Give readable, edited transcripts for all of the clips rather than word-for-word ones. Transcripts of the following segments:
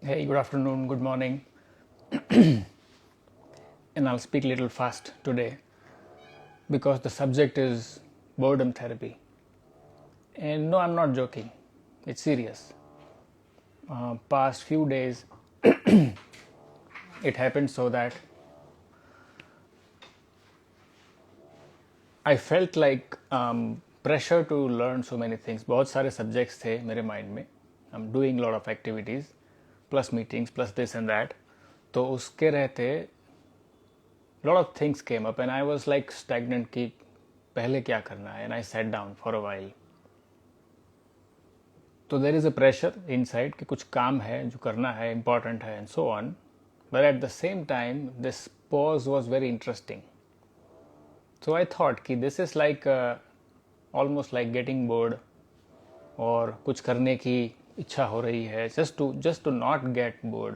Hey, good afternoon, good morning, and I'll speak a little fast today because the subject is boredom therapy. And no, I'm not joking, it's serious. Past few days, it happened so that I felt like pressure to learn so many things. बहुत सारे subjects थे मेरे mind में. I'm doing a lot of activities, plus meetings, plus this and that. तो उसके रहते lot of things came up and I was like stagnant कि पहले क्या करना है, and I sat down for a while. तो there is a pressure inside कि कुछ काम है जो करना है, इम्पॉर्टेंट है and so on. But at the same time this pause was very interesting. So I thought कि this is like almost like getting bored और कुछ करने की इच्छा हो रही है just to not get bored.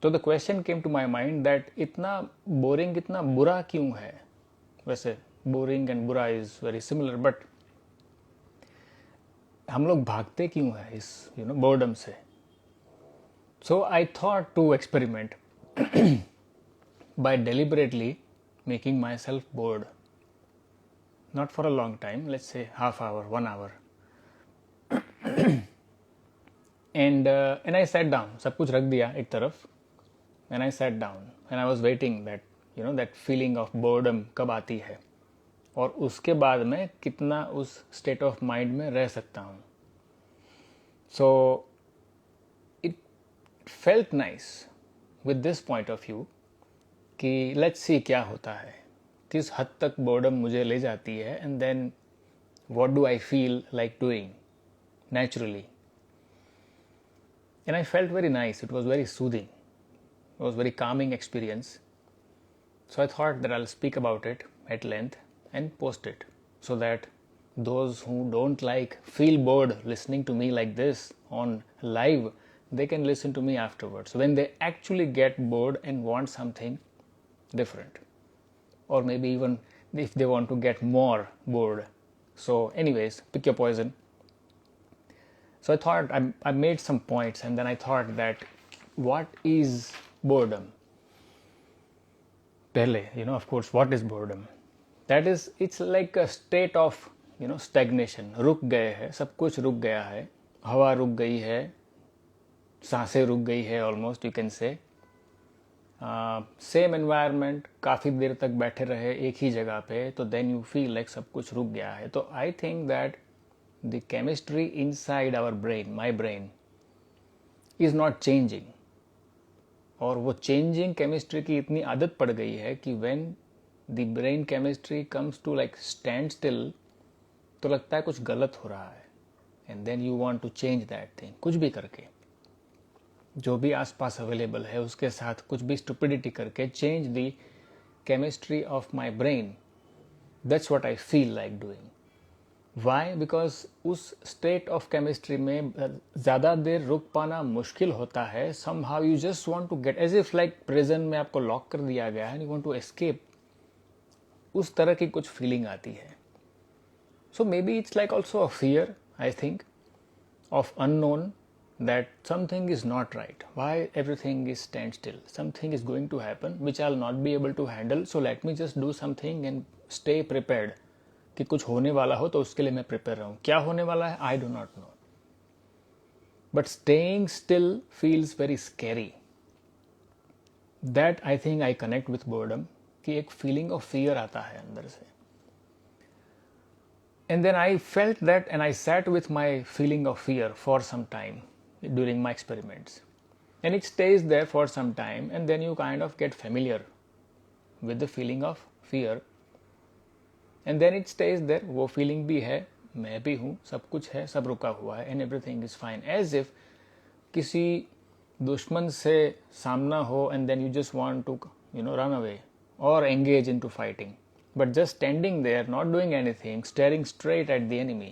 तो the question came to my mind that इतना बोरिंग, इतना बुरा क्यों है. वैसे बोरिंग एंड बुरा इज़ वेरी सिमिलर, बट हम लोग भागते क्यों हैं इस बोर्डम से. So I thought to experiment by deliberately making myself bored, not for a long time, let's say half hour, 1 hour. And I sat down, सब कुछ रख दिया एक तरफ, and I sat down and I was waiting that feeling of boredom कब आती है और उसके बाद मैं कितना उस state of mind में रह सकता हूँ. So it felt nice with this point of view कि लेट्स सी क्या होता है, किस हद तक बोर्डम मुझे ले जाती है, and then what do I feel like doing naturally. And I felt very nice, it was very soothing, it was very calming experience. So I thought that I'll speak about it at length and post it so that those who don't like feel bored listening to me like this on live, they can listen to me afterwards when they actually get bored and want something different, or maybe even if they want to get more bored. So anyways, pick your poison. So I thought I made some points, and then I thought that what is boredom. Pehle, of course, what is boredom? That is, it's like a state of stagnation. रुक गए हैं, सब कुछ रुक गया है, हवा रुक गई है, सांसें रुक गई है, almost you can say. Same environment, काफ़ी देर तक बैठे रहे एक ही जगह पे, तो देन यू फील लाइक सब कुछ रुक गया है. तो I think that the chemistry inside our brain, my brain, is not changing. और वो चेंजिंग केमिस्ट्री की इतनी आदत पड़ गई है कि when the brain chemistry comes to like stand still, तो लगता है कुछ गलत हो रहा है, and then you want to change that thing, कुछ भी करके, जो भी आसपास अवेलेबल है उसके साथ कुछ भी स्टुपिडिटी करके change the chemistry of my brain. That's what I feel like doing. Why? Because उस स्टेट ऑफ केमिस्ट्री में ज़्यादा देर रुक पाना मुश्किल होता है. Somehow you just want to get, as if like prison में आपको लॉक कर दिया गया है, यू वॉन्ट टू एस्केप. उस तरह की कुछ फीलिंग आती है. So maybe it's like also a fear, I think, of unknown, that something is not right, why everything is stand still, something is going to happen which I'll not be able to handle, so let me just do something and stay prepared. कि कुछ होने वाला हो तो उसके लिए मैं prepare रहूं. क्या होने वाला है I do not know, but staying still feels very scary. That I think I connect with boredom, कि एक फीलिंग ऑफ फियर आता है अंदर से. And then I felt that, and I sat with my feeling of fear for some time during my experiments. And it stays there for some time, and then you kind of get familiar with the feeling of fear. And then it stays there, वो feeling भी है, मैं भी हूँ, सब कुछ है, सब रुका हुआ है, and everything is fine. As if किसी दुश्मन से सामना हो, and then you just want to run away or engage into fighting. But just standing there, not doing anything, staring straight at the enemy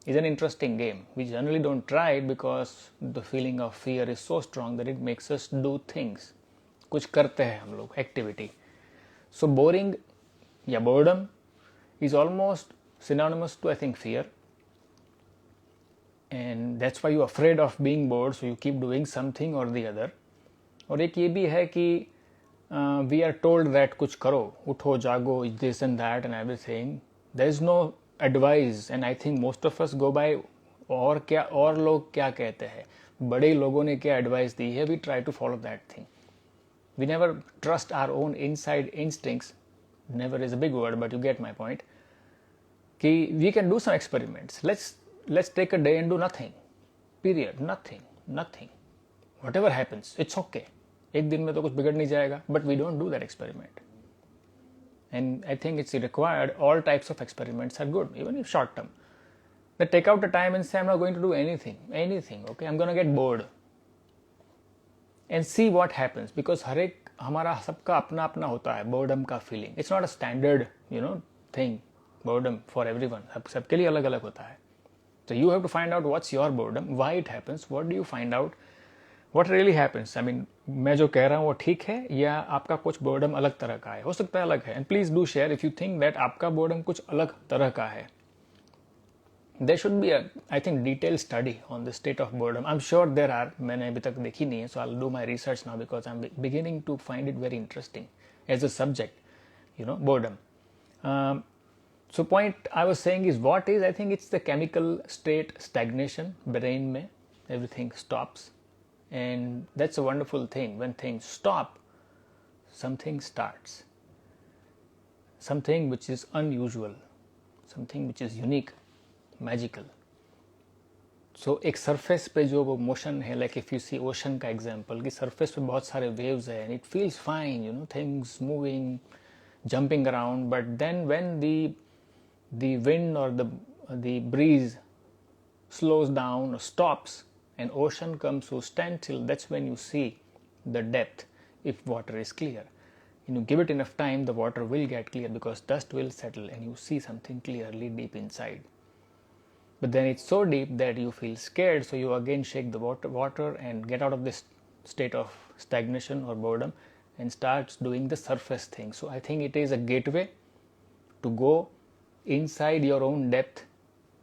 is an interesting game. We generally don't try it because the feeling of fear is so strong that it makes us do things. कुछ करते हैं हम लोग, activity. So boring या boredom is almost synonymous to, I think, fear. and that's why you're afraid of being bored, so you keep doing something or the other. और एक ये भी है कि we are told that कुछ करो, उठो जागो, this and that and everything. There is no advice, and I think most of us go by और क्या और लोग क्या कहते हैं, बड़े लोगों ने क्या एडवाइस दी है, we try to follow that thing. We never trust our own inside instincts. Never is a big word, but you get my point. कि we can do some experiments. Let's take a day and do nothing. Period. Nothing. Whatever happens, it's okay. एक दिन में तो कुछ बिगड़ नहीं जाएगा, but we don't do that experiment. And I think it's required. All types of experiments are good, even if short term. But take out the time and say, I'm not going to do anything. Okay, I'm going to get bored. And see what happens, because हर एक हमारा सबका अपना अपना होता है boredom का feeling. It's not a standard, thing. Boredom for everyone. सबके लिए अलग अलग होता है. So you have to find out what's your boredom, why it happens, what do you find out, what really happens. I mean, मैं जो कह रहा हूँ वो ठीक है या आपका कुछ boredom अलग तरह का है, हो सकता है अलग है. And please do share if you think that आपका boredom कुछ अलग तरह का है. There should be a, I think, detailed study on the state of boredom. I'm sure there are. मैंने अभी तक देखी नहीं है, so I'll do my research now because I'm beginning to find it very interesting as a subject, boredom. So point I was saying is, what is, I think it's the chemical state stagnation, brain में everything stops, and that's a wonderful thing. When things stop, something starts, something which is unusual, something which is unique, magical. So एक surface पे जो वो motion है, like if you see ocean का example, कि surface पे बहुत सारे waves है and it feels fine, things moving, jumping around, but then when the wind or the breeze slows down or stops and ocean comes to standstill, that's when you see the depth if water is clear. Give it enough time, the water will get clear because dust will settle and you see something clearly deep inside. But then it's so deep that you feel scared, so you again shake the water and get out of this state of stagnation or boredom and starts doing the surface thing. So I think it is a gateway to go inside your own depth.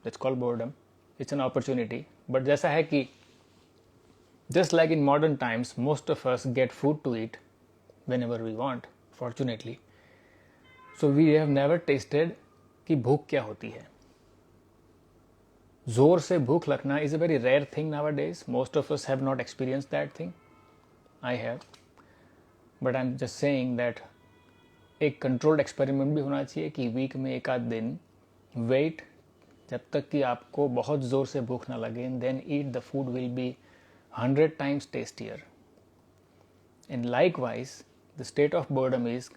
That's called boredom. It's an opportunity. But जैसा है कि just like in modern times, most of us get food to eat whenever we want, fortunately. So we have never tasted कि भूख क्या होती है. जोर से भूख लगना is a very rare thing nowadays. Most of us have not experienced that thing. I have. But I'm just saying that एक कंट्रोल्ड एक्सपेरिमेंट भी होना चाहिए कि वीक में एक आध दिन वेट जब तक कि आपको बहुत ज़ोर से भूख ना लगे, and then eat the food will be 100 times tastier. And likewise the state of boredom is,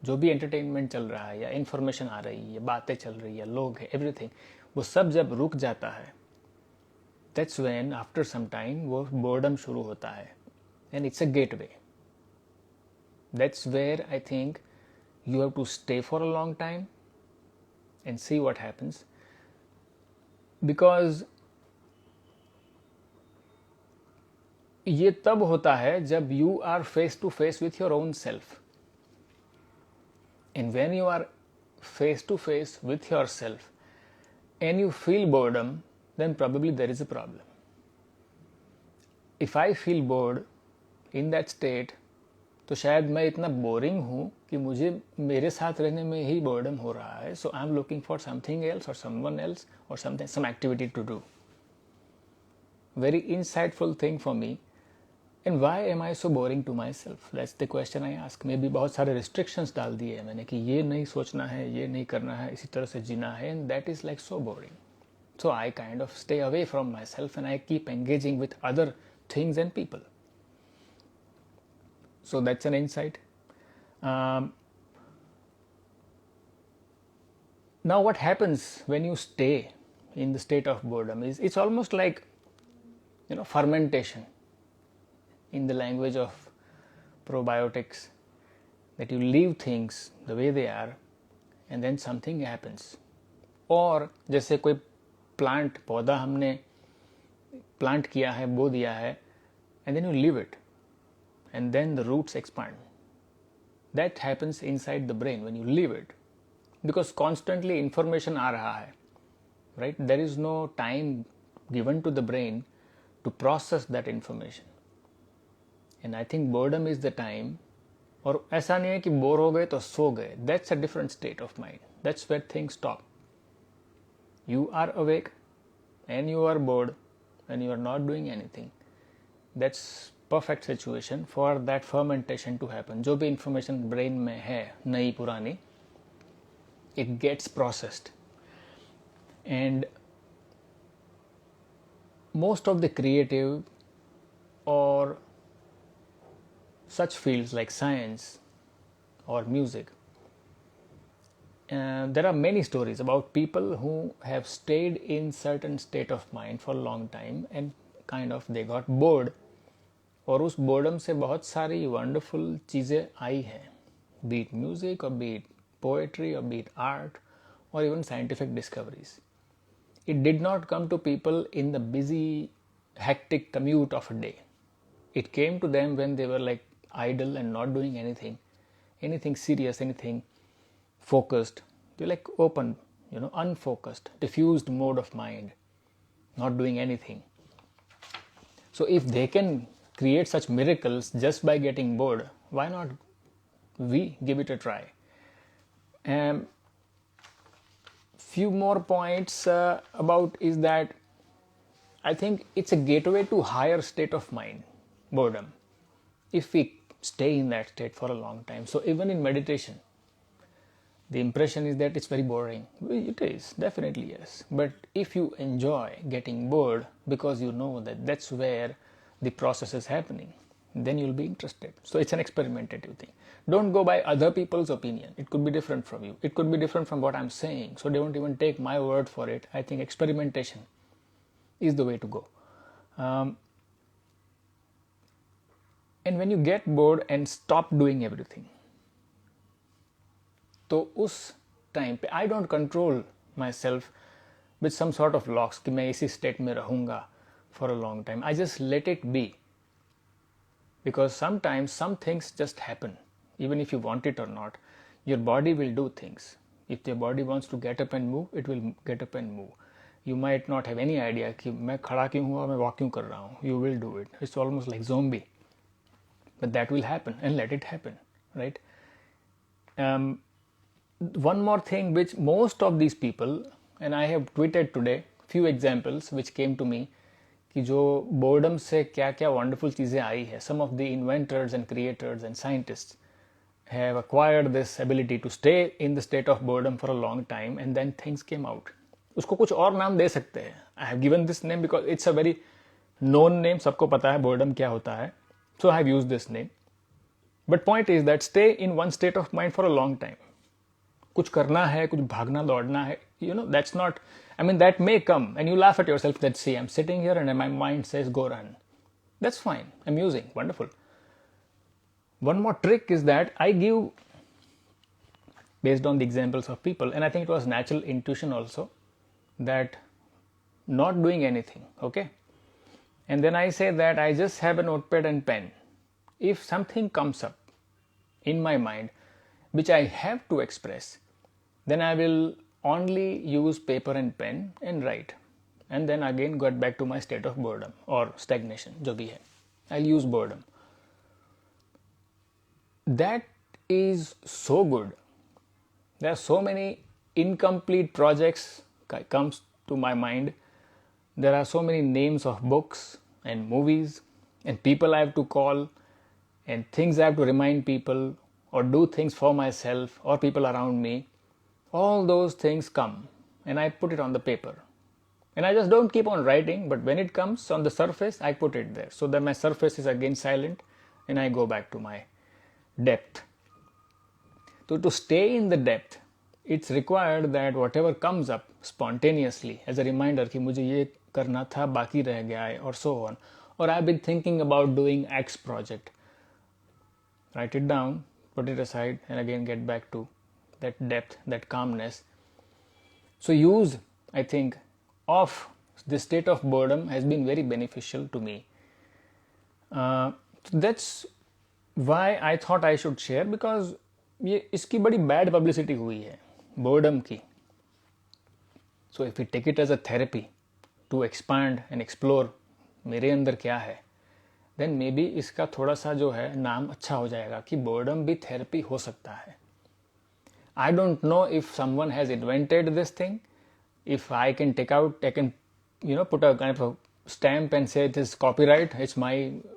जो भी एंटरटेनमेंट चल रहा है या इन्फॉर्मेशन आ रही है या बातें चल रही है, लोग है, एवरीथिंग, वो सब जब रुक जाता है, that's when after some time वो बोर्डम शुरू होता है. And it's a gateway. That's where I think you have to stay for a long time and see what happens, because ये तब होता है जब you are face to face with your own self, and when you are face to face with yourself and you feel boredom, then probably there is a problem. If I feel bored in that state, तो शायद मैं इतना boring हूँ कि मुझे मेरे साथ रहने में ही बोर्डम हो रहा है. So I am looking for something else और समवन एल्स और something, some activity to do. Very insightful thing for me. And why am I so boring to myself? That's the question I ask. मे भी बहुत सारे restrictions डाल दिए हैं मैंने कि ये नहीं सोचना है, ये नहीं करना है, इसी तरह से जीना है, and that is like so boring. So I kind of stay away from my self and I keep engaging with other things and people. So that's an insight. Now what happens when you stay in the state of boredom is, it's almost like fermentation in the language of probiotics, that you leave things the way they are and then something happens. और जैसे कोई plant, पौधा हमने plant किया है, बो दिया है, and then you leave it and then the roots expand. That happens inside the brain when you leave it, because constantly information आ रहा है, right? There is no time given to the brain to process that information. And I think boredom is the time, और ऐसा नहीं है कि bore हो गए तो सो गए. That's a different state of mind. That's where things stop. You are awake and you are bored and you are not doing anything. That's perfect situation for that fermentation to happen. जो भी information brain में है नई पुरानी, it gets processed. And most of the creative or such fields like science or music, there are many stories about people who have stayed in certain state of mind for a long time and kind of they got bored, और उस boredom से बहुत सारी wonderful चीज़ें आई हैं, be it music or be it poetry or be it art or even scientific discoveries. It did not come to people in the busy, hectic commute of a day. It came to them when they were like idle and not doing anything serious, anything focused. They're like open, unfocused, diffused mode of mind, not doing anything. So if they can create such miracles just by getting bored, why not we give it a try? Few more points about is that I think it's a gateway to higher state of mind, boredom, if we stay in that state for a long time. So even in meditation, the impression is that it's very boring. It is, definitely yes. But if you enjoy getting bored because you know that that's where the process is happening, then you'll be interested. So it's an experimentative thing. Don't go by other people's opinion. It could be different from you. It could be different from what I'm saying. So don't even take my word for it. I think experimentation is the way to go. And when you get bored and stop doing everything, तो उस time पे I don't control myself with some sort of locks कि मैं इसी state में रहूँगा for a long time. I just let it be. Because sometimes some things just happen. Even if you want it or not, your body will do things. If your body wants to get up and move, it will get up and move. You might not have any idea कि मैं खड़ा क्यों हूँ और मैं walk क्यों कर रहा हूँ. You will do it. It's almost like zombie. But that will happen and let it happen, right? One more thing which most of these people, and I have tweeted today few examples which came to me, कि जो boredom से क्या क्या wonderful चीज़ें आई है. Some of the inventors and creators and scientists have acquired this ability to stay in the state of boredom for a long time and then things came out. उसको कुछ और नाम दे सकते हैं. I have given this name because it's a very known name. सबको पता है boredom क्या होता है. So I have used this name. But point is that stay in one state of mind for a long time. कुछ करना है, कुछ भागना दौड़ना है, that's not, that may come and you laugh at yourself that see, I'm sitting here and my mind says go run. That's fine, amusing, wonderful. One more trick is that I give, based on the examples of people, and I think it was natural intuition also, that not doing anything, okay? And then I say that I just have a notepad and pen. If something comes up in my mind, which I have to express, then I will only use paper and pen and write. And then again get back to my state of boredom or stagnation, जो भी है. I'll use boredom. That is so good. There are so many incomplete projects comes to my mind. There are so many names of books and movies and people I have to call and things I have to remind people or do things for myself or people around me. All those things come and I put it on the paper. And I just don't keep on writing, but when it comes on the surface, I put it there so that my surface is again silent and I go back to my depth. So to stay in the depth, it's required that whatever comes up spontaneously as a reminder कि मुझे ये करना था, बाकी रह गया है, or so on. Or I've been thinking about doing X project. Write it down, put it aside, and again get back to that depth, that calmness. So use, I think, of this state of boredom has been very beneficial to me. That's why I thought I should share, because ये इसकी बड़ी bad publicity हुई है boredom की. So if we take it as a therapy, to expand and explore मेरे अंदर क्या है, देन मे बी इसका थोड़ा सा जो है नाम अच्छा हो जाएगा कि बोर्डम भी थेरेपी हो सकता है. I don't know if someone has invented this thing. If I can put a kind of a stamp and say it is copyright, it's my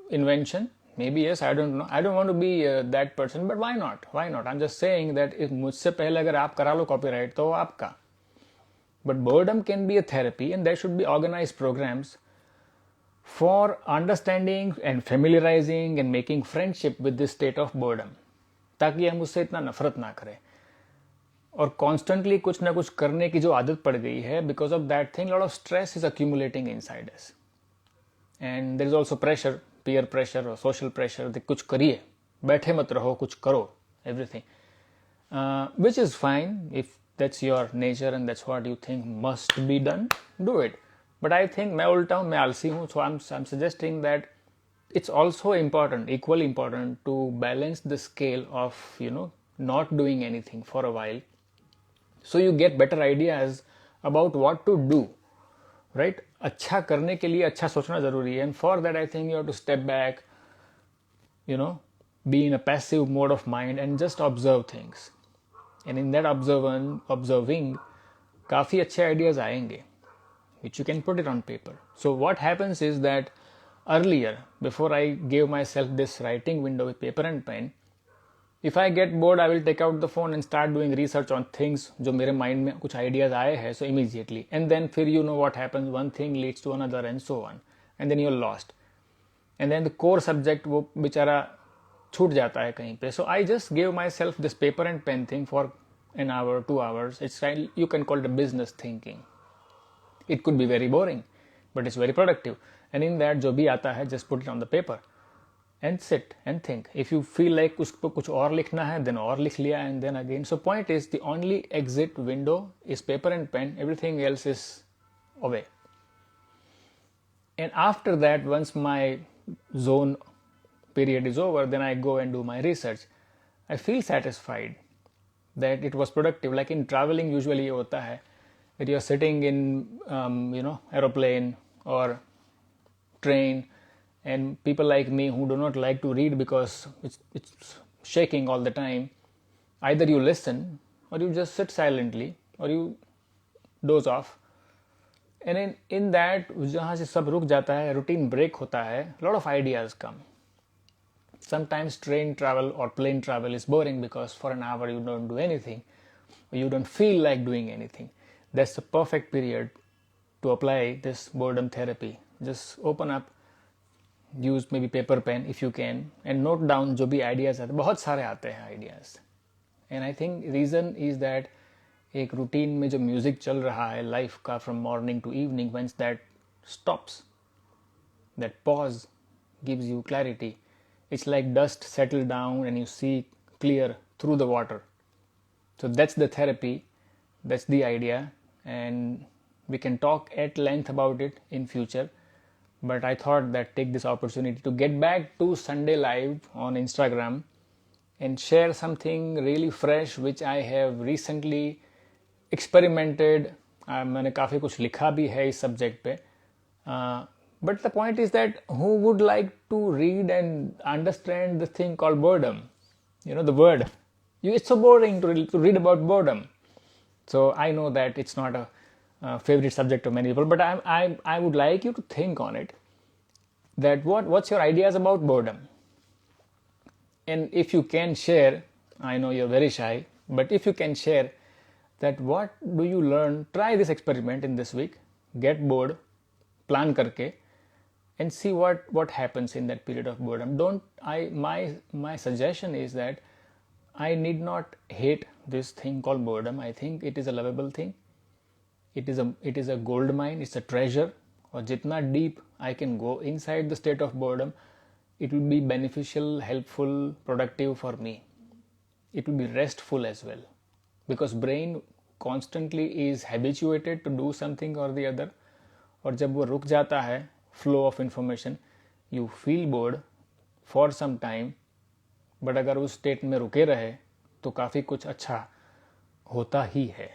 invention. Maybe yes, I don't know. I don't want to be that person, but why not? Why not? I'm just saying that if मुझसे पहले अगर आप करा लो copyright तो वो आपका. But boredom can be a therapy, and there should be organized programs for understanding and familiarizing and making friendship with this state of boredom, ताकि हम उससे इतना नफरत ना करें. और कॉन्स्टेंटली कुछ ना कुछ करने की जो आदत पड़ गई है, because of that thing lot of stress is accumulating inside us, and there is also pressure, peer pressure और सोशल प्रेशर. कुछ करिए, बैठे मत रहो, कुछ करो, everything, which is fine if that's your nature and that's what you think must be done, do it. But I think मैं उल्टा हूँ, मैं आलसी हूँ, so I am suggesting that it's also important, equally important, to balance the scale of not doing anything for a while, so you get better ideas about what to do, right? अच्छा करने के लिए अच्छा सोचना जरूरी है, and for that I think you have to step back, be in a passive mode of mind and just observe things, and in that observing काफी अच्छे ideas आएंगे which you can put it on paper. So what happens is that earlier, before I gave myself this writing window with paper and pen, if I get bored, I will take out the phone and start doing research on things जो मेरे mind में कुछ ideas आए हैं, so immediately, and then फिर what happens, one thing leads to another and so on, and then you're lost, and then the core subject वो बेचारा छूट जाता है कहीं पे. So I just gave myself this paper and pen thing for an hour, 2 hours. It's kind, you can call it a business thinking. It could be very boring, but it's very productive. And in that जो भी आता है, just put it on the paper and sit and think. If you feel like उस पर कुछ और लिखना है, then और लिख लिया, and then again. So point is, the only exit window is paper and pen. Everything else is away. And after that, once my zone period is over, then I go and do my research. I feel satisfied that it was productive. Like in traveling, usually होता है that you're sitting in aeroplane or train, and people like me who do not like to read because it's shaking all the time, either you listen or you just sit silently or you doze off, and in that जहाँ से सब रुक जाता है, routine break होता है, lot of ideas come. Sometimes train travel or plane travel is boring because for an hour you don't do anything, or you don't feel like doing anything. That's the perfect period to apply this boredom therapy. Just open up, use maybe paper pen if you can, and note down जो भी ideas आते हैं. बहुत सारे आते हैं ideas, and I think reason is that एक routine में जो music चल रहा है life का from morning to evening, once that stops, that pause gives you clarity. It's like dust settle down and you see clear through the water. So that's the therapy, that's the idea, and we can talk at length about it in future. But I thought that take this opportunity to get back to Sunday Live on Instagram and share something really fresh which I have recently experimented. मैंने काफ़ी कुछ लिखा भी है इस subject पे. But the point is that who would like to read and understand the thing called boredom? The word. It's so boring to read about boredom. So I know that it's not a favorite subject of many people, but I would like you to think on it. That what's your ideas about boredom? And if you can share, I know you're very shy, but if you can share that what do you learn, try this experiment in this week, get bored, plan करके, and see what happens in that period of boredom. My suggestion is that I need not hate this thing called boredom. I think it is a lovable thing. It is a gold mine. It's a treasure. और जितना deep I can go inside the state of boredom, it will be beneficial, helpful, productive for me. It will be restful as well, because brain constantly is habituated to do something or the other. और जब वो रुक जाता है flow of information, you feel bored for some time, but अगर उस state में रुके रहे तो काफ़ी कुछ अच्छा होता ही है.